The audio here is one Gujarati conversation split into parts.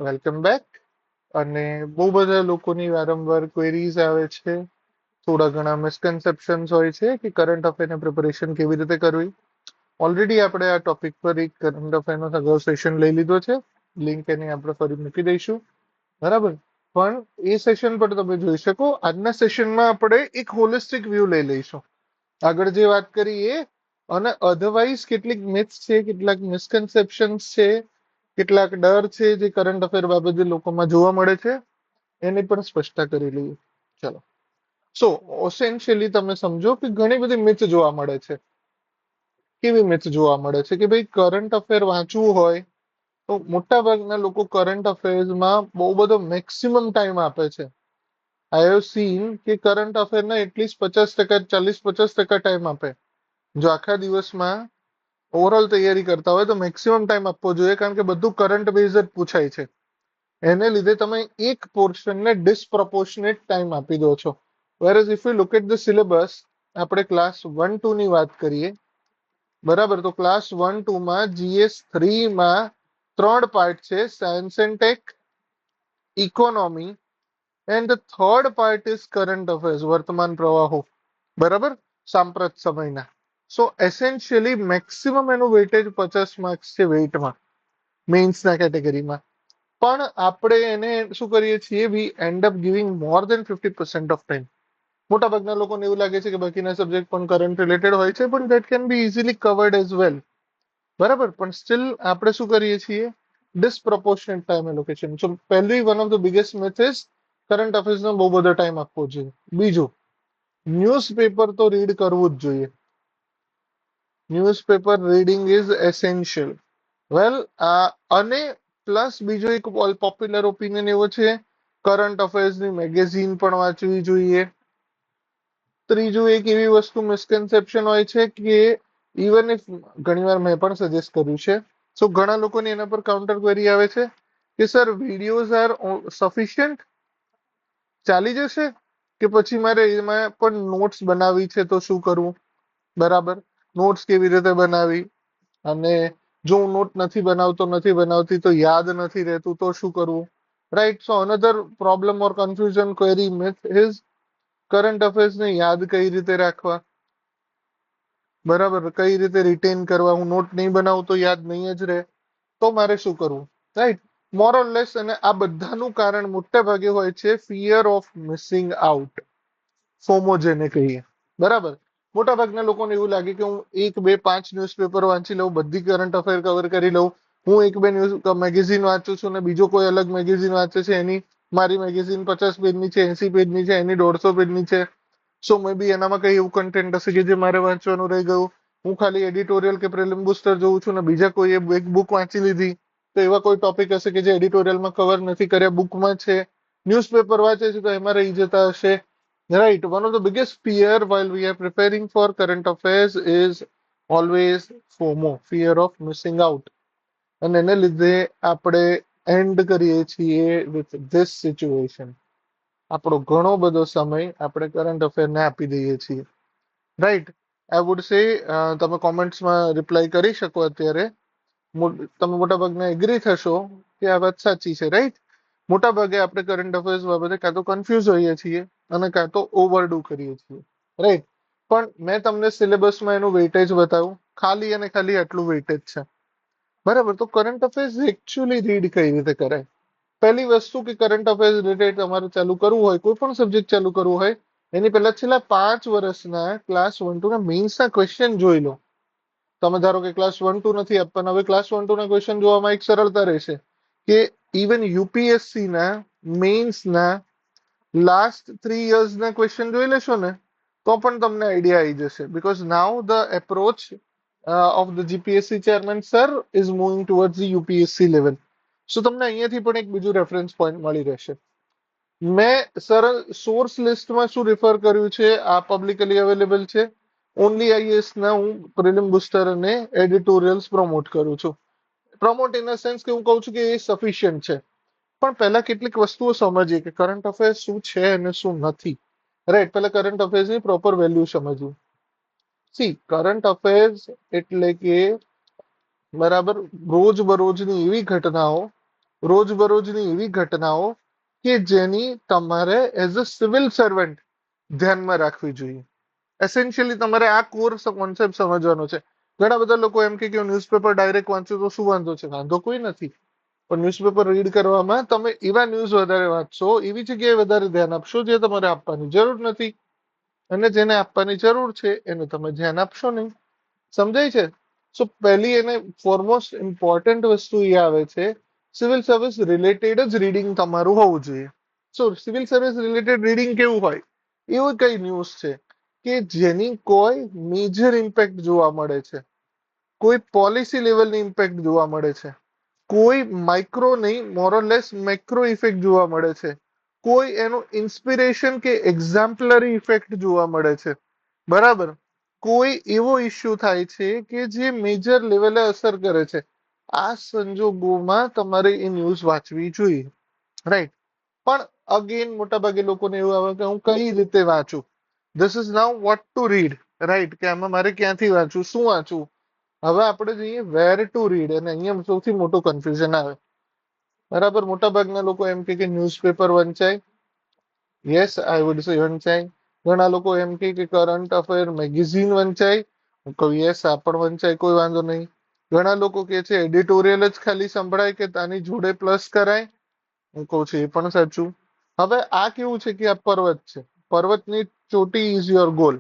Welcome back. અને બહુ બધા લોકોની વારંવાર ક્વેરીઝ આવે છે, થોડા ઘણા મિસકન્સેપ્શન્સ હોય છે કે કરંટ અફેરની પ્રિપરેશન કેવી રીતે કરવી. ઓલરેડી આપણે આ ટોપિક પર એક કરંટ અફેરનો અગાઉ સેશન લઈ લીધો છે. લિંક એની આપણે ફરી મૂકી દઈશું, બરાબર. પણ એ સેશન પર તમે જોઈ શકો. આજના સેશનમાં આપણે એક હોલિસ્ટિક વ્યૂ લઈ લઈશું. આગળ જે વાત કરી એ, અને અધરવાઇઝ કેટલીક મિથ્સ છે, કેટલાક મિસકન્સેપ્શન્સ છે, કેટલાક ડર છે જે કરંટ અફેર બાબતે લોકોમાં જોવા મળે છે, એની પણ સ્પષ્ટતા કરી લઈએ. ચલો. સો ઓસેન્શિયલી તમે સમજો કે ઘણી બધી મિથ જોવા મળે છે. કેવી મિથ જોવા મળે છે કે ભાઈ કરંટ અફેર વાંચવું હોય તો મોટા ભાગના લોકો કરંટ અફેર્સમાં બહુ બધો મેક્સિમમ ટાઈમ આપે છે. આઈ હેવ સીન કે કરંટ અફેરના એટલીસ્ટ 50%, 40-50% ટાઈમ આપે. જો આખા દિવસમાં ઓવરઓલ તૈયારી કરતા હોય તો મેક્સિમમ ટાઈમ આપવો જોઈએ, કારણ કે બધું કરંટ બેઝ જ પૂછાય છે. એને લીધે તમે એક પોર્શનને ડિસપ્રોપોર્શનેટ ટાઈમ આપી દો છો. Whereas if you look at the syllabus, આપણે ક્લાસ 1-2 ની વાત કરીએ, બરાબર, તો ક્લાસ 1-2 માં GS3 માં 3 પાર્ટ છે: science and tech, economy, and the third part is current affairs, વર્તમાન પ્રવાહો, બરાબર, સાંપ્રત સમયના. સો એસેન્શિયલી મેક્સિમમ એનું વેઇટેજ 50 માર્ક્સ છે વેઇટમાં, મેઇન્સના કેટેગરીમાં. પણ આપણે એને શું કરીએ છીએ, we end up giving more than 50% of time. મોટાભાગના લોકોને એવું લાગે છે કે બાકીના સબ્જેક્ટ પણ કરંટ રિલેટેડ હોય છે, પણ that can be easily covered as well, બરાબર. પણ સ્ટીલ આપણે શું કરીએ છીએ, ડિસપ્રોપોર્શનેટ ટાઈમ એલોકેશન. સો પહેલી one of the biggest myth is current અફેર્સનો બહુ બધો ટાઈમ આપવો જોઈએ. બીજું, ન્યૂઝપેપર તો રીડ કરવું જ જોઈએ. Newspaper reading is essential. Well, અને પ્લસ બીજો એક પોપ્યુલર ઓપિનિયન એવો છે, કરંટ અફેર્સની મેગેઝિન પણ વાંચવી જોઈએ. ત્રીજું એક એવી વસ્તુ મિસકન્સેપ્શન હોય છે કે ઇવન ઇફ, ઘણીવાર મેં પણ સજેસ્ટ કર્યું છે, સો ઘણા લોકોની એના પર કાઉન્ટર ક્વેરી આવે છે કે સર વિડીયોઝ આર સફિશિયન્ટ, ચાલી જશે, કે પછી મારે એમાં પણ નોટ્સ બનાવી છે તો શું કરવું, બરાબર. નોટ્સ કેવી રીતે બનાવી, અને જો હું નોટ નથી બનાવતો, નથી બનાવતી તો યાદ નથી રહેતું તો શું કરવું, right. So another problem or confusion query myth is current અફેર્સને યાદ કઈ રીતે રાખવા, બરાબર, કઈ રીતે રિટેન કરવા. હું નોટ નહીં બનાવું તો યાદ નહીં જ રહે, તો મારે શું કરવું, રાઈટ. મોર ઓર લેસ. અને આ બધાનું કારણ મોટા ભાગે હોય છે fear of missing out, FOMO જેને કહીએ, બરાબર. મોટા ભાગના લોકોને એવું લાગે કે હું 1, 2, 5 ન્યૂઝપેપર વાંચી લઉં, બધી કરંટ અફેર કવર કરી લઉં, હું 1, 2 ન્યૂઝ મેગેઝિન વાંચું છું ને બીજો કોઈ અલગ મેગેઝિન વાંચે છે, એની મારી મેગેઝિન 50 પેજની છે, 80 પેજની છે, એની 150 પેજની છે. સો મે બી એનામાં કઈ એવું કન્ટેન્ટ હશે કે જે મારે વાંચવાનું રહી ગયું. હું ખાલી એડિટોરિયલ કે પ્રિલિમ બુસ્ટર જોઉં છું ને બીજા કોઈએ એક બુક વાંચી લીધી, તો એવા કોઈ ટોપિક હશે કે જે એડિટોરિયલમાં કવર નથી કર્યા, બુકમાં છે. ન્યૂઝપેપર વાંચે છે તો એમાં રહી જતા હશે, right. One of the biggest fear while we are preparing for current affairs is always FOMO, fear of missing out. અને એને લીધે આપણે એન્ડ કરીએ છીએ વિથ ધીસ સિચ્યુએશન. આપણો ઘણો બધો સમય આપણે કરંટ અફેરને આપી દઈએ છીએ, રાઈટ. આઈ વુડ સે, તમે કોમેન્ટ્સમાં રિપ્લાય કરી શકો અત્યારે. તમે મોટાભાગના એગ્રી થશો કે આ વાત સાચી છે, રાઈટ. મોટાભાગે આપણે કરંટ અફેર્સ બાબતે કાં તો કન્ફ્યુઝ હોઈએ છીએ અને કાં તો ઓવરડુ કરીએ છીએ, રાઈટ. પણ મેં તમને સિલેબસમાં એનું વેઇટેજ બતાવ્યું, ખાલી અને ખાલી આટલું વેઇટેજ છે, બરાબર. તો કરંટ અફેર્સ એકચ્યુઅલી રીડ કઈ રીતે કરાય. પહેલી વસ્તુ કે કરંટ અફેર્સ રિલેટેડ તમારે ચાલુ કરવું હોય, કોઈ પણ સબ્જેક્ટ ચાલુ કરવું હોય, એની પહેલા છેલ્લા 5 વર્ષના ક્લાસ 1-2 ના મેઇન્સના ક્વેશ્ચન જોઈ લો. તમે ધારો કે ક્લાસ 1-2 નથી આપવાના, હવે ક્લાસ 1-2 ના ક્વેશ્ચન જોવામાં એક સરળતા રહેશે કે ઇવન યુપીએસસી ના મેઇન્સના લાસ્ટ 3 યર્સના ક્વેશ્ચન જોઈ લેશો ને તો પણ તમને આઈડિયા આવી જશે. Because now the approach of the GPSC chairman sir is moving towards the UPSC level. So તમને અહીંયાથી પણ એક બીજું રેફરન્સ પોઈન્ટ મળી રહેશે. મેં સરળ સોર્સ લિસ્ટમાં શું રિફર કર્યું છે, આ પબ્લિકલી અવેલેબલ છે. ઓનલી આઈએએસ ના હું પ્રિલિમ બુસ્ટર અને એડિટોરિયલ્સ પ્રમોટ કરું છું. પ્રમોટ ઇન અ સેન્સ કે હું કહું છું કે એ સફિશિયન્ટ છે. પણ પહેલા કેટલીક વસ્તુઓ સમજીએ કે કરંટ અફેર્સ શું છે અને શું નથી, રાઈટ. પહેલા કરંટ અફેર્સની પ્રોપર વેલ્યુ સમજવું. સી, કરંટ અફેર્સ એટલે કે, બરાબર, રોજ બરોજની એવી ઘટનાઓ રોજબરોજની એવી ઘટનાઓ કે જેની તમારે એઝ અ સિવિલ સર્વન્ટ ધ્યાનમાં રાખવી જોઈએ. એસેન્શિયલી તમારે આ કોર કોન્સેપ્ટ સમજવાનો છે. ઘણા બધા લોકો એમ કે ન્યૂઝપેપર ડાયરેક્ટ વાંચો તો શું વાંધો છે? વાંધો કોઈ નથી, પણ ન્યૂઝપેપર રીડ કરવામાં તમે એવા ન્યૂઝ વધારે વાંચશો, એવી જગ્યાએ વધારે ધ્યાન આપશો જે તમારે આપવાની જરૂર નથી, અને જેને આપવાની જરૂર છે એને તમે ધ્યાન આપશો નહીં. સમજાય છે? સો પહેલી એને ફોરમોસ્ટ ઇમ્પોર્ટન્ટ વસ્તુ એ આવે છે, સિવિલ સર્વિસ રિલેટેડ જ રીડિંગ તમારું હોવું જોઈએ. સો સિવિલ સર્વિસ રિલેટેડ રીડિંગ કેવું હોય? એવું કઈ ન્યૂઝ છે કે જેની કોઈ મેજર ઇમ્પેક્ટ જોવા મળે છે, કોઈ પોલિસી લેવલની ઇમ્પેક્ટ જોવા મળે છે, કોઈ માઇક્રો નહીં મોરલેસ મેક્રો ઇફેક્ટ જોવા મળે છે, કોઈ એનું ઇન્સ્પિરેશન કે એક્ઝામ્પલરી ઇફેક્ટ જોવા મળે છે, બરાબર, કોઈ એવો ઇસ્યુ થાય છે કે જે મેજર લેવલે અસર કરે છે, આ સંજોગોમાં તમારે એ ન્યૂઝ વાંચવી જોઈએ, રાઈટ? પણ અગેન મોટાભાગે લોકોને એવું આવે કે હું કઈ રીતે વાંચું, this is now vote two read, right? કે આમાં મારે ક્યાંથી વાંચવું, શું વાંચવું? હવે આપણે જોઈએ વેર ટુ રીડ, અને અહીંયા સૌથી મોટું કન્ફ્યુઝન આવે. બરાબર, મોટાભાગના લોકો એમ કે ન્યૂઝપેપર વંચાય. યસ, આઈ વુડ સે વંચાય. ઘણા લોકો એમ કે કરંટ અફેર મેગેઝિન વંચાય. હું કહું યસ, આ પણ વંચાય, કોઈ વાંધો નહીં. ઘણા લોકો કે છે એડિટોરિયલ જ ખાલી સંભળાય કે તાની જોડે પ્લસ કરાય. હું કહું છું એ પણ સાચું. હવે આ કેવું છે કે આ પર્વત છે, પર્વતની ચોટી is your goal.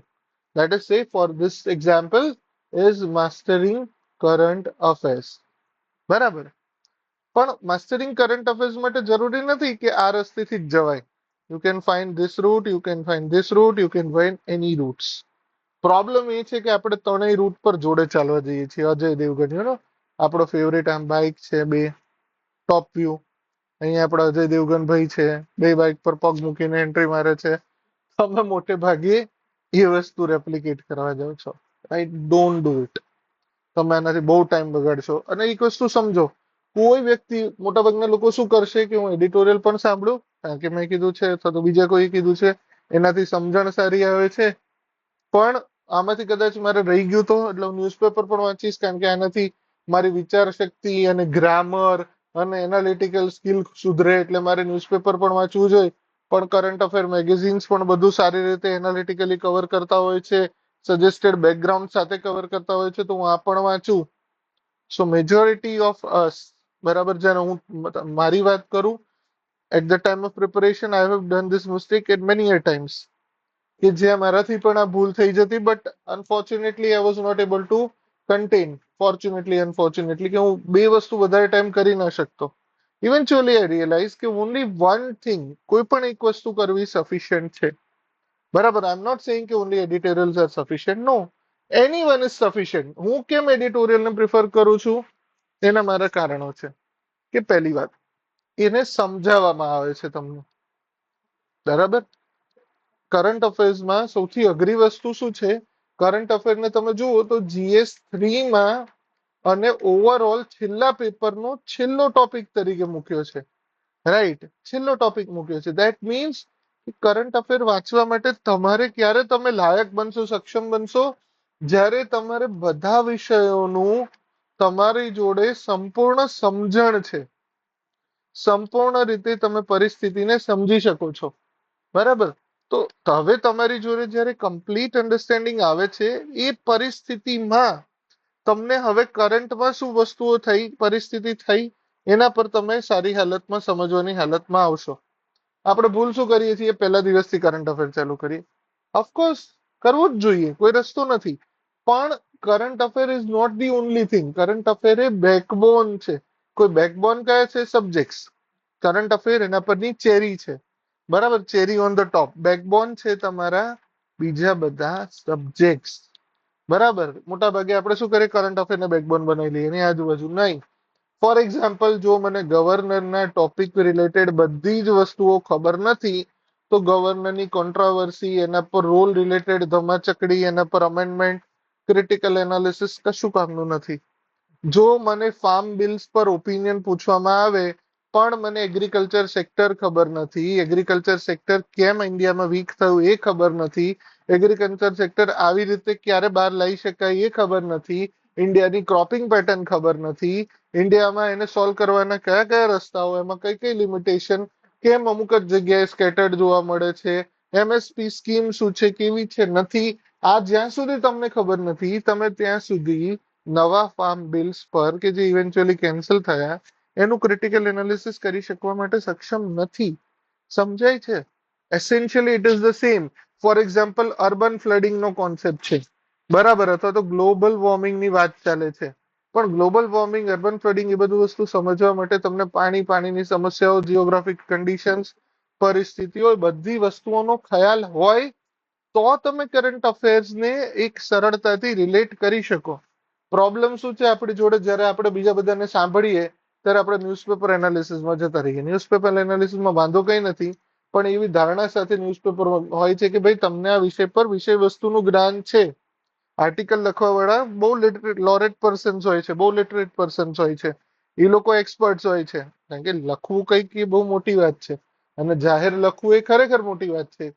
Let us say for this example is mastering current affairs, બરાબર? પણ માસ્ટરિંગ કરંટ અફેર્સ માટે જરૂરી નથી કે આ રસ્તેથી જ જવાય. You can find this route, you can find this route, you can find any routes. Problem એ છે કે આપણે ત્રણેય રૂટ પર જોડે ચાલવા જઈએ છીએ. અજય દેવગન, યુ નો, આપણો ફેવરેટ આમ બાઇક છે, બે ટોપ વ્યૂ. અહીંયા આપણા અજય દેવગન ભાઈ છે, બે બાઇક પર પગ મૂકીને એન્ટ્રી મારે છે. તમે મોટે ભાગે એ વસ્તુ રેપ્લિકેટ કરવા જાઓ છો, રાઈટ? Don't do it. તમે આનાથી બહુ ટાઈમ બગાડશો. અને એક વસ્તુ સમજો, કોઈ વ્યક્તિ, મોટાભાગના લોકો શું કરશે કે હું એડિટોરિયલ પણ સાંભળું, કારણ કે મેં કીધું છે અથવા તો બીજા કોઈ કીધું છે, એનાથી સમજણ સારી આવે છે, પણ આમાંથી કદાચ મારે રહી ગયું તો એટલે હું ન્યૂઝપેપર પણ વાંચીશ, કારણ કે આનાથી મારી વિચાર શક્તિ અને ગ્રામર અને એનાલિટિકલ સ્કિલ સુધરે, એટલે મારે ન્યૂઝપેપર પણ વાંચવું જોઈએ. પણ કરંટ અફેર મેગેઝિન્સ પણ બધું સારી રીતે એનાલિટિકલી કવર કરતા હોય છે, સજેસ્ટેડ બેકગ્રાઉન્ડ સાથે કવર કરતા હોય છે, તો હું આ પણ વાંચું. સો મેજોરિટી ઓફ અસ, બરાબર, જ્યારે હું મારી વાત કરું, at the time of preparation I have done this mistake at many a times, કે જ્યાં મારાથી પણ આ ભૂલ થઈ જતી, but unfortunately I was not able to contain. Fortunately unfortunately કે હું બે વસ્તુ વધારે ટાઈમ કરી ના શકતો. ઇવેન્ચ્યુઅલી આઈ રિયલાઇઝ કે ઓનલી વન થિંગ, કોઈ પણ એક વસ્તુ કરવી સફિશિયન્ટ છે, બરાબર? આઈ એમ નોટ સેઇંગ કે only editorials are sufficient, no, any one is sufficient. હું કેમ એડિટોરિયલને પ્રિફર કરું છું, એના મારા કારણો છે. કે પહેલી વાત, એને સમજાવવામાં આવે છે તમને, બરાબર? કરંટ અફેર્સમાં સૌથી અઘરી વસ્તુ શું છે? કરંટ અફેરને તમે જુઓ તો GS3માં અને ઓવરઓલ છેલ્લા પેપરનો છેલ્લો ટોપિક તરીકે મૂક્યો છે, રાઈટ? છેલ્લો ટોપિક મૂક્યો છે. ધેટ મીન્સ કરંટ અફેર વાંચવા માટે તમારે ક્યારે તમે લાયક બનશો, સક્ષમ બનશો, જ્યારે તમારે બધા વિષયોનું તમારી જોડે સંપૂર્ણ સમજણ છે, સંપૂર્ણ રીતે તમે પરિસ્થિતિને સમજી શકો છો, બરાબર? તો હવે તમારી જોડે જ્યારે કમ્પ્લીટ અન્ડરસ્ટેન્ડિંગ આવે છે, એ પરિસ્થિતિમાં તમને હવે કરંટમાં શું વસ્તુઓ થઈ, પરિસ્થિતિ થઈ, એના પર તમે સારી હાલતમાં સમજવાની હાલતમાં આવશો. આપણે ભૂલ શું કરીએ છીએ? પહેલા દિવસથી કરંટ અફેર ચાલુ કરીએ. ઓફકોર્સ કરવું જ જોઈએ, કોઈ રસ્તો નથી, પણ current affair is not the only thing. Current affair એ બેકબોન છે. કોઈ બેકબોન કયા છે? સબ્જેક્ટ્સ. કરંટ અફેર એના પરની ચેરી છે, બરાબર? Cherry on the top. Backbone છે તમારા બીજા બધા સબ્જેક્ટ્સ, બરાબર? મોટા ભાગે આપણે શું કરીએ? કરંટ અફેરને બેકબોન બનાવી લઈએ, એની આજુબાજુ નહીં. ફોર એક્ઝામ્પલ, જો મને ગવર્નરના ટોપિક રિલેટેડ બધી જ વસ્તુઓ ખબર નથી, તો ગવર્નરની કોન્ટ્રોવર્સી, એના પર રોલ રિલેટેડ ધમાચકડી, એના પર અમેન્ડમેન્ટ, ક્રિટિકલ એનાલિસિસ કશું કામનું નથી. જો મને ફાર્મ બિલ્સ પર ઓપિનિયન પૂછવામાં આવે, પણ મને એગ્રીકલ્ચર સેક્ટર ખબર નથી, એગ્રીકલ્ચર સેક્ટર કેમ ઇન્ડિયામાં વીક થયું એ ખબર નથી, એગ્રીકલ્ચર સેક્ટર આવી રીતે ક્યારે બહાર લાવી શકાય એ ખબર નથી, ઇન્ડિયાની ક્રોપિંગ પેટર્ન ખબર નથી, ઇન્ડિયામાં એને સોલ્વ કરવાના કયા કયા રસ્તાઓ, એમાં કઈ કઈ લિમિટેશન, કેમ અમુક જ જગ્યાએ સ્કેટર્ડ જોવા મળે છે, એમએસપી સ્કીમ શું છે, કેવી છે, નથી. આ જ્યાં સુધી તમને ખબર નથી, તમે ત્યાં સુધી નવા ફાર્મ બિલ્સ પર કે જે ઇવેન્ચ્યુઅલી કેન્સલ થયા એનું ક્રિટિકલ એનાલિસિસ કરી શકવા માટે સક્ષમ નથી. સમજાય છે? Essentially it is the same. For example urban flooding નો કોન્સેપ્ટ છે, બરાબર, અથવા તો ગ્લોબલ વોર્મિંગની વાત ચાલે છે. પણ ગ્લોબલ વોર્મિંગ, અર્બન ફ્લડિંગ એ બધું વસ્તુ સમજવા માટે તમને પાણીની સમસ્યાઓ, જીઓગ્રાફિક કન્ડિશન્સ, પરિસ્થિતિઓ, બધી વસ્તુઓનો ખ્યાલ હોય તો તમે કરંટ અફેર્સને એક સરળતાથી રિલેટ કરી શકો. પ્રોબ્લેમ શું છે આપણી જોડે, જ્યારે આપણે બીજા બધાને સાંભળીએ ત્યારે આપણે ન્યૂઝપેપર એનાલિસિસમાં જતા રહીએ. ન્યૂઝપેપર એનાલિસિસમાં વાંધો કઈ નથી, પણ એવી ધારણા સાથે ન્યૂઝપેપર હોય છે કે ભાઈ તમને આ વિષય પર વિષય વસ્તુનું જ્ઞાન છે. આર્ટિકલ લખવા વાળા બહુ લોરેટ પર્સન્સ હોય છે, બહુ લિટરેટ પર્સન્સ હોય છે, એ લોકો એક્સપર્ટ્સ હોય છે. કારણ કે લખવું કંઈક એ બહુ મોટી વાત છે, અને જાહેર લખવું એ ખરેખર મોટી વાત છે.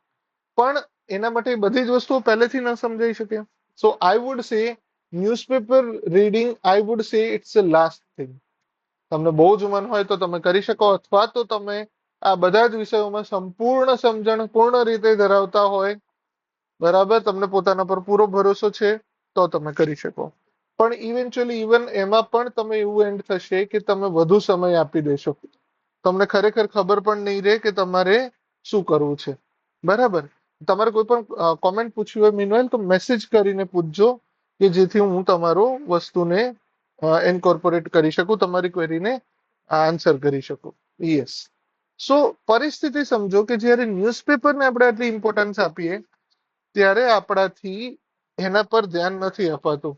પણ એના માટે બધી જ વસ્તુઓ પહેલેથી ન સમજાઈ શકે. So I would say newspaper reading, I would say it's a last thing. તમને બહુ જ મન હોય તો તમે કરી શકો, અથવા તો તમે આ બધા જ વિષયોમાં સંપૂર્ણ સમજણ પૂર્ણ રીતે ધરાવતા હોય, બરાબર, તમને પોતાના પર પૂરો ભરોસો છે, તો તમે કરી શકો. પણ ઇવેન્ચ્યુઅલી ઇવન એમાં પણ તમે એવું એન્ડ થશે કે તમે વધુ સમય આપી દેશો, તમને ખરેખર ખબર પણ નહીં રહે કે તમારે શું કરવું છે. બરાબર. તમારે કોઈ પણ કોમેન્ટ પૂછવી હોય મીનવાઇલ તો મેસેજ કરીને પૂછજો, કે જેથી હું તમારો વસ્તુને ઇન્કોર્પોરેટ કરી શકું, તમારી ક્વેરીને આન્સર કરી શકું. યસ. સો પરિસ્થિતિ સમજો કે જ્યારે ન્યૂઝપેપરને આપણે આટલી ઇમ્પોર્ટન્સ આપીએ ત્યારે આપણાથી એના પર ધ્યાન નથી અપાતું.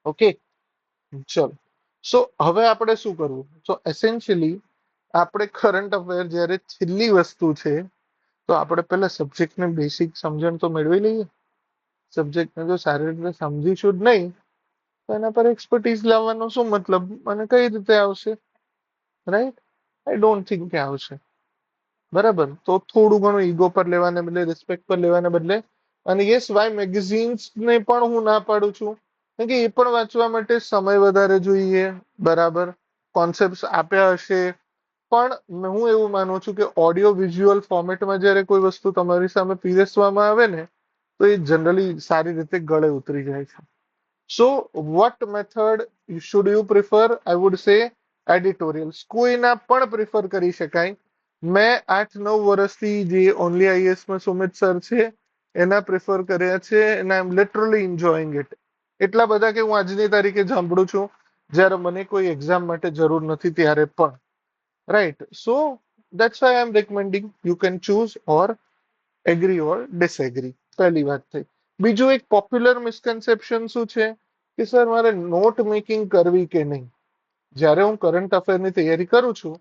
ઓકે, ચલો. સો હવે આપણે શું કરવું? સો એસેન્શિયલી આપણે કરંટ અફેર જ્યારે છેલ્લી વસ્તુ છે, તો આપણે પેલા સબ્જેક્ટને બેસિક સમજણ તો મેળવી લઈએ. સબ્જેક્ટને જો સારી રીતે સમજીશું જ નહીં તો એના પર એક્સપર્ટીઝ લાવવાનો શું મતલબ, અને કઈ રીતે આવશે? રાઈટ? આઈ ડોન્ટ થિંક કે આવશે. બરાબર. તો થોડું ઘણું ઈગો પર લેવાને બદલે, રિસ્પેક્ટ પર લેવાને બદલે, અને યસ વાય મેગેઝિન્સ ને પણ હું ના પાડું છું, કારણ કે એ પણ વાંચવા માટે સમય વધારે જોઈએ, બરાબર, કોન્સેપ્ટ આપ્યા હશે. પણ હું એવું માનું છું કે ઓડિયો વિઝ્યુઅલ ફોર્મેટમાં જ્યારે કોઈ વસ્તુ તમારી સામે પીરસવામાં આવે ને, તો એ જનરલી સારી રીતે ગળે ઉતરી જાય છે. So what method should you prefer? I would say editorials. કોઈના પણ પ્રિફર કરી શકાય. મેં 8-9 વર્ષથી જે ઓનલી આઈએસમાં સુમિત સર છે એના પ્રિફર કર્યા છે, અને આઈ એમ લિટરલી એન્જોયિંગ ઇટ. એટલા બધા કે હું આજની તારીખે સાંભળું છું જ્યારે મને કોઈ એક્ઝામ માટે જરૂર નથી ત્યારે પણ. Right. So that's why I am recommending. You can choose or agree or disagree. પહેલી વાત થઈ. બીજું એક પોપ્યુલર મિસકન્સેપ્શન શું છે કે સર મારે નોટ મેકિંગ કરવી કે નહીં? જ્યારે હું કરંટ અફેરની તૈયારી કરું છું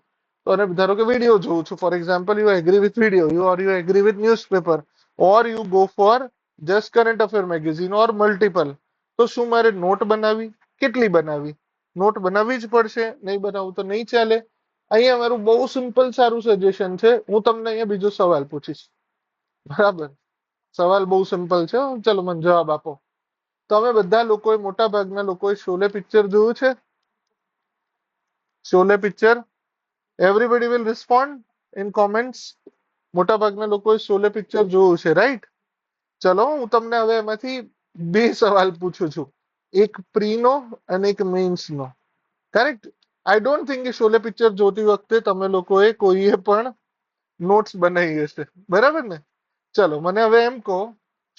તો, અને ધારો કે વિડીયો જોઉં છું, for example you agree with video, you agree with newspaper, or you go for just current affair magazine or multiple, તો શું મારે નોટ બનાવવી? કેટલી બનાવવી? નોટ બનાવવી જ પડશે, નહીં બનાવું તો નહીં ચાલે. અહીંયા મારું બહુ સિમ્પલ સારું સજેશન છે. હું તમને અહીંયા બીજો સવાલ પૂછીશ, બરાબર? સવાલ બહુ સિમ્પલ છે, ચલો મને જવાબ આપો. તમે બધા લોકોએ, મોટા ભાગના લોકોએ શોલે પિક્ચર જોયું છે? Sholay picture? Everybody will respond in comments. મોટા ભાગના લોકોએ શોલે પિક્ચર જોયું છે, રાઈટ? ચલો હું તમને હવે એમાંથી બે સવાલ પૂછું છું, એક પ્રીનો અને એક મેઇન્સનો. કરેક્ટ? આઈ ડોન્ટ થિંક કે શોલે પિક્ચર જોતી વખતે તમે લોકોએ કોઈએ પણ નોટ્સ બનાવી હશે, બરાબર ને? ચલો મને હવે એમ કહો,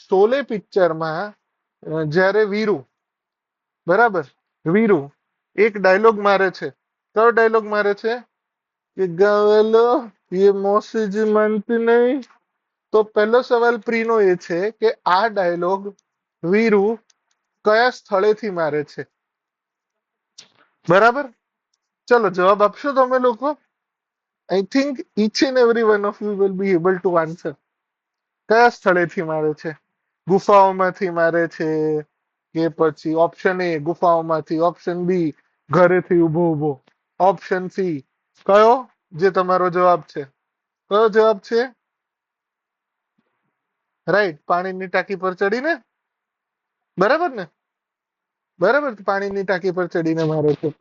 શોલે પિક્ચરમાં જ્યારે વીરુ, બરાબર, વીરુ એક ડાયલોગ મારે છે. કયો ડાયલોગ મારે છે? કે ગાવેલો એ મોસી જ માનતી નહીં. તો પહેલો સવાલ પ્રીનો એ છે કે આ ડાયલોગ વીરુ કયા સ્થળેથી મારે છે? બરાબર. ચલો જવાબ આપશો તમે લોકો? I think each and every one of you will be able to answer. કયા સ્થળેથી મારે છે? ગુફાઓમાંથી મારે છે, કે પછી ઓપ્શન એ ગુફાઓમાંથી, ઓપ્શન બી ઘરેથી ઉભો ઉભો, ઓપ્શન સી કયો? જે તમારો જવાબ છે, કયો જવાબ છે? રાઈટ, પાણીની ટાંકી પર ચડીને, બરાબર ને? બરાબર, પાણીની ટાંકી પર ચડીને મારે છે.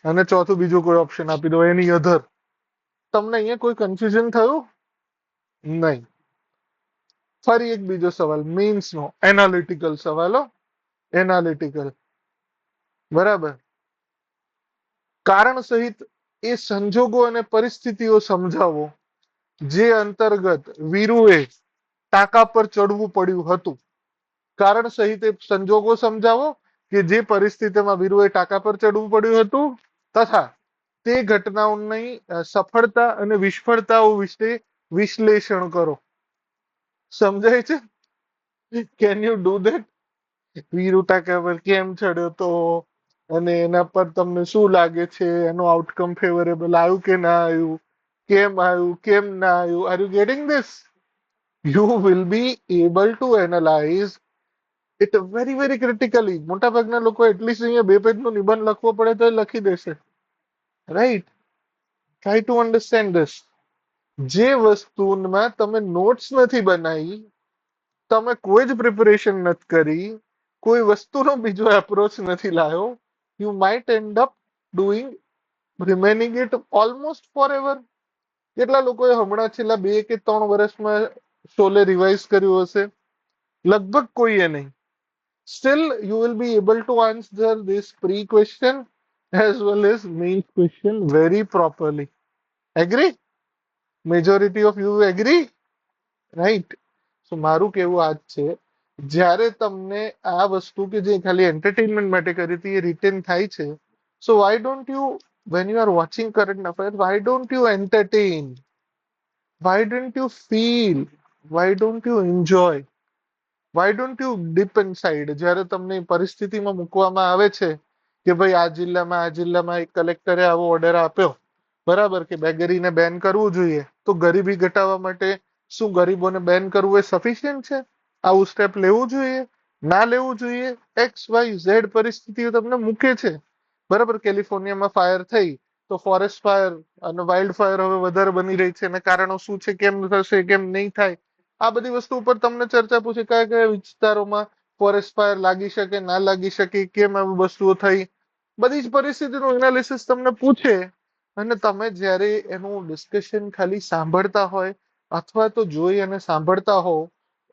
અને ચોથું બીજું કોઈ ઓપ્શન આપી દો, એની અધર. તમને અહીંયા કોઈ કન્ફ્યુઝન થયું? નહીં. ફરી એક બીજો સવાલ, મીન્સ નો એનાલિટિકલ સવાલો, એનાલિટિકલ. બરાબર. કારણ સહિત એ સંજોગો અને પરિસ્થિતિઓ સમજાવો જે અંતર્ગત વીરુએ ટાંકા પર ચડવું પડ્યું હતું. કારણ સહિત એ સંજોગો સમજાવો કે જે પરિસ્થિતિમાં વીરુએ ટાંકા પર ચડવું પડ્યું હતું, તથા તે ઘટનાઓની સફળતા અને વિસ્ફળતાઓ વિશે વિશ્લેષણ કરો. સમજાય છે? Can you do that? Viru ટાંકા પર કેમ ચડ્યો તો, અને એના પર તમને શું લાગે છે, એનું આઉટકમ ફેવરેબલ આવ્યું કે ના આવ્યું, કેમ આવ્યું, કેમ ના આવ્યું? Are you getting this? You will be able to analyse it very very critically. મોટા ભાગના લોકો એટલીસ્ટ અહીંયા 2 પેજનું નિબંધ લખવો પડે તો એ લખી દેશે. Right? Try to understand this. જે વસ્તુમાં તમે નોટ્સ નથી બનાવી, તમે કોઈ જ પ્રિપરેશન નથી કરી, કોઈ વસ્તુનો બીજો એપ્રોચ નથી લાવ્યો, you might end up doing remaining it almost forever. કેટલા લોકોએ હમણાં છેલ્લા 2 કે 3 વર્ષમાં શોલે રિવાઇઝ કર્યું હશે? લગભગ કોઈએ નહીં. Still, you will be able to answer this pre-question as well as main question very properly. Agree? Majority of you agree? Right? So મારું કેવું આ જ છે, જ્યારે તમને આ વસ્તુ કે જે ખાલી એન્ટરટેનમેન્ટ માટે કરી હતી એ રિટેન થાય છે, so why don't you, when you are watching current affairs, why don't you entertain? Why don't you feel? Why don't you enjoy? Why don't you deep inside? જ્યારે તમને પરિસ્થિતિમાં મૂકવામાં આવે છે કે ભાઈ આ જિલ્લામાં એક કલેક્ટરે આવો ઓર્ડર આપ્યો, બરાબર, કે બેગરીને બેન કરવું જોઈએ, તો ગરીબી ઘટાડવા માટે શું ગરીબોને બેન કરવું એ સફિશિયન્ટ છે? આવું સ્ટેપ લેવું જોઈએ, ના લેવું જોઈએ? એક્સ વાય ઝેડ પરિસ્થિતિઓ તમને મૂકે છે. બરાબર, કેલિફોર્નિયામાં ફાયર થઈ તો ફોરેસ્ટ ફાયર અને વાઇલ્ડ ફાયર હવે વધારે બની રહી છે, એના કારણો શું છે, કેમ થશે, કેમ નહીં થાય, આ બધી વસ્તુ ઉપર તમને ચર્ચા પૂછે. કયા કયા વિસ્તારોમાં ફોરેસ્ટ ફાયર લાગી શકે, ના લાગી શકે, કેમ આવી વસ્તુઓ થઈ, બધી જ પરિસ્થિતિનું એનાલિસિસ તમને પૂછે. અને તમે જ્યારે એનું ડિસ્કશન ખાલી સાંભળતા હોય અથવા તો જોઈ અને સાંભળતા હો,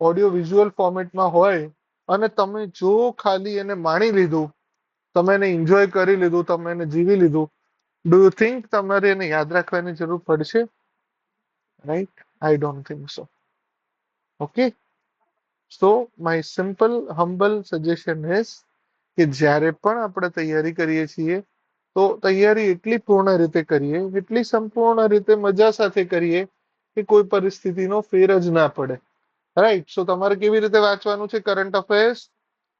ઓડિયો વિઝ્યુઅલ ફોર્મેટમાં હોય, અને તમે જો ખાલી એને માણી લીધું, તમે એને એન્જોય કરી લીધું, તમે એને જીવી લીધું, ડુ યુ થિંક તમારે એને યાદ રાખવાની જરૂર પડશે? Right? I don't think so. Okay? So my simple humble suggestion is કે જ્યારે પણ આપણે તૈયારી કરીએ છીએ તો તૈયારી એટલી પૂર્ણ રીતે કરીએ, એટલી સંપૂર્ણ રીતે મજા સાથે કરીએ કે કોઈ પરિસ્થિતિનો ફેર જ ના પડે. રાઈટ? સો તમારે કેવી રીતે વાંચવાનું છે કરંટ અફેર્સ?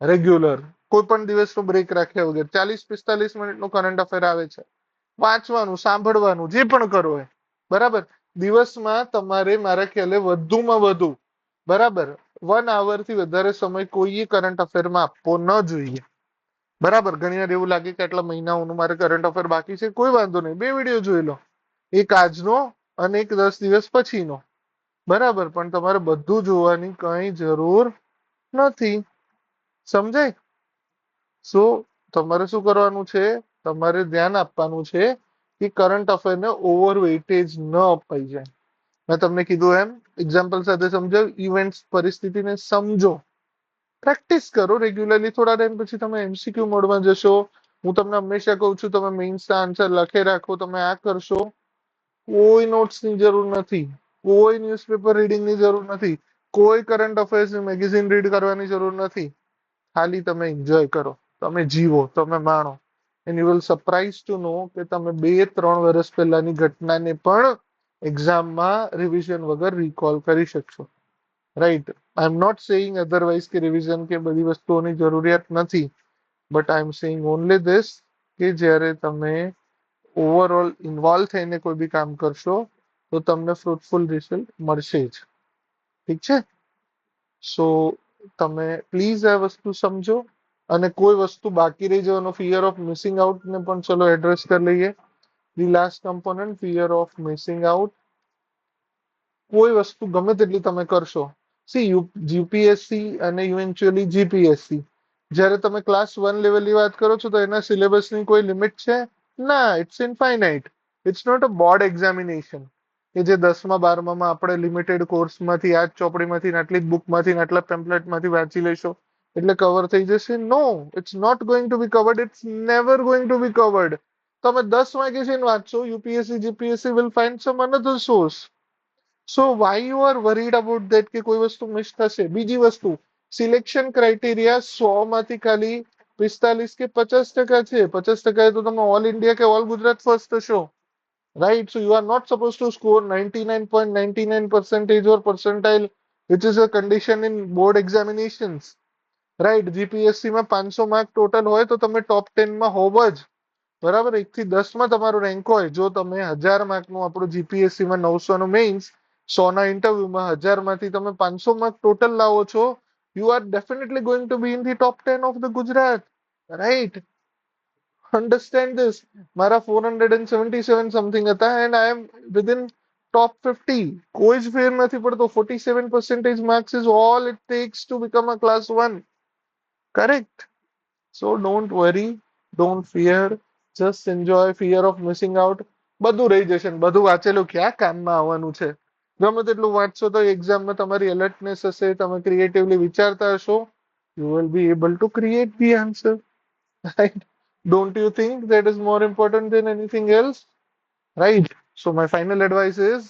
રેગ્યુલર, કોઈ પણ દિવસનો બ્રેક રાખ્યા વગર 40-45 મિનિટનો કરંટ અફેર આવે છે, વાંચવાનું, સાંભળવાનું, જે પણ કરો એ. બરાબર? દિવસમાં તમારે મારા ખ્યાલે વધુમાં વધુ, બરાબર, 1 hour થી વધારે સમય કોઈએ કરંટ અફેરમાં આપવો ન જોઈએ. બરાબર? ઘણી વાર એવું લાગે કે આટલા મહિનાઓનું મારે કરંટ અફેર બાકી છે, કોઈ વાંધો નહીં, 2 વિડીયો જોઈ લો, એક આજનો અને એક 10 દિવસ પછીનો. બરાબર? પણ તમારે બધું જોવાની કઈ જરૂર નથી. સમજાય? સો તમારે શું કરવાનું છે? તમારે ધ્યાન આપવાનું છે કે કરંટ અફેરને ઓવર વેઇટેજ ન અપાઈ જાય. મેં તમને કીધું એમ એક્ઝામ્પલ સાથે સમજાવ, ઇવેન્ટ્સ પરિસ્થિતિને સમજો, પ્રેક્ટિસ કરો રેગ્યુલરલી. થોડા ટાઈમ પછી તમે એમસીક્યુ મોડમાં જશો. હું તમને હંમેશા કહું છું, તમે મેઇન્સના આન્સર લખે રાખો, તમે આ કરશો, કોઈ નોટ્સની જરૂર નથી, કોઈ ન્યૂઝપેપર રીડિંગની જરૂર નથી, કોઈ કરંટ અફેર્સની મેગેઝિન રીડ કરવાની જરૂર નથી. ખાલી તમે એન્જોય કરો, તમે જીવો, તમે માણો. And you will surprise to know કે તમે 2-3 વર્ષ પહેલાની ઘટનાને પણ એક્ઝામમાં રિવિઝન વગર રિકોલ કરી શકશો. Right? I am not saying otherwise કે રિવિઝન કે બધી વસ્તુઓની જરૂરિયાત નથી, but I am saying only this કે જ્યારે તમે ઓવરઓલ ઇન્વોલ્વ થઈને કોઈ બી કામ કરશો તો તમને ફ્રૂટફુલ રિઝલ્ટ મળશે જ. ઠીક છે? સો તમે પ્લીઝ આ વસ્તુ સમજો. અને કોઈ વસ્તુ બાકી રહી જવાનો ફિયર ઓફ મિસિંગ આઉટ ને પણ ચલો એડ્રેસ કરી લઈએ. The last component, fear of missing out. કોઈ વસ્તુ ગમે તેટલી તમે કરશો, સી યુપીએસસી અને ઇવેન્ચ્યુઅલી જીપીએસસી, જ્યારે તમે ક્લાસ 1 લેવલની વાત કરો છો તો એના સિલેબસની કોઈ લિમિટ છે? ના, it's infinite. It's not a board examination કે જે 10મા 12મામાં આપણે લિમિટેડ કોર્સમાંથી આ જ ચોપડીમાંથી ને આટલી જ બુકમાંથી ને આટલા પેમ્પલેટમાંથી વાંચી લેશો એટલે કવર થઈ જશે. No, it's not going to be covered. It's never going to be covered. તમે 10 વાગે જઈને વાંચશો, UPSC GPSC will find some another source. So why you are worried about that કે કોઈ વસ્તુ મિસ થશે? બીજી વસ્તુ, સિલેક્શન ક્રાઇટેરિયા 100માંથી ખાલી 45 કે 50% છે. 50% એ તો તમે ઓલ ઇન્ડિયા કે ઓલ ગુજરાત ફર્સ્ટ થશો, right? So you are not supposed to score 99.99% or percentile, which is a condition in board examinations, right? GPSC માં 500 માર્ક ટોટલ હોય તો તમે ટોપ 10 માં હોવ જ, બરાબર? 1 થી 10 માં તમારો રેન્ક હોય. જો તમે 1000 માર્કનું આપણું જીપીએસસી માં 900 નું મેઇન્સ, 100 ના ઇન્ટરવ્યુમાં 1000 માંથી તમે 500 માર્ક ટોટલ લાવો છો, you are definitely going to be in the top 10 of the Gujarat, right? Understand this. મારા 477 સમથિંગ હતા and I am within top 50. કોઈ જ ફેર નથી પડતો. 47% marks is all it takes to become a class 1. Correct? So don't worry, don't fear, just enjoy. Fear of missing out બધું રહી જશે ને બધું વાંચેલું ક્યાં કામમાં આવવાનું છે? ગમે તેટલું વાંચશો તો એક્ઝામમાં તમારી એલર્ટનેસ હશે, તમે ક્રિએટિવલી વિચારતા હશો, you will be able to create the answer. Right? Don't you think that is more important than anything else? Right? So my final advice is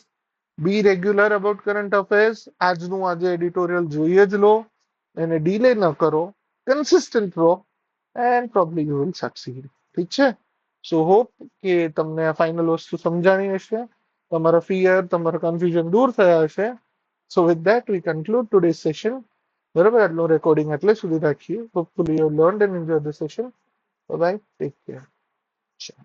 be regular about current affairs. આજનું આજે એડિટોરિયલ જોઈએ જ લો, એને ડીલે ન કરો, કન્સિસ્ટન્ટ રહો, and probably you will succeed. ઠીક છે? સો હોપ કે તમને આ ફાઇનલ વસ્તુ સમજાણી હશે, તમારા ફિયર, તમારા કન્ફ્યુઝન દૂર થયા હશે. સો with that we conclude today session. બરાબર? આટલું રેકોર્ડિંગ એટલે સુધી રાખીએ. Hopefully you learned and enjoy the session. Bye bye. Take care. Ciao.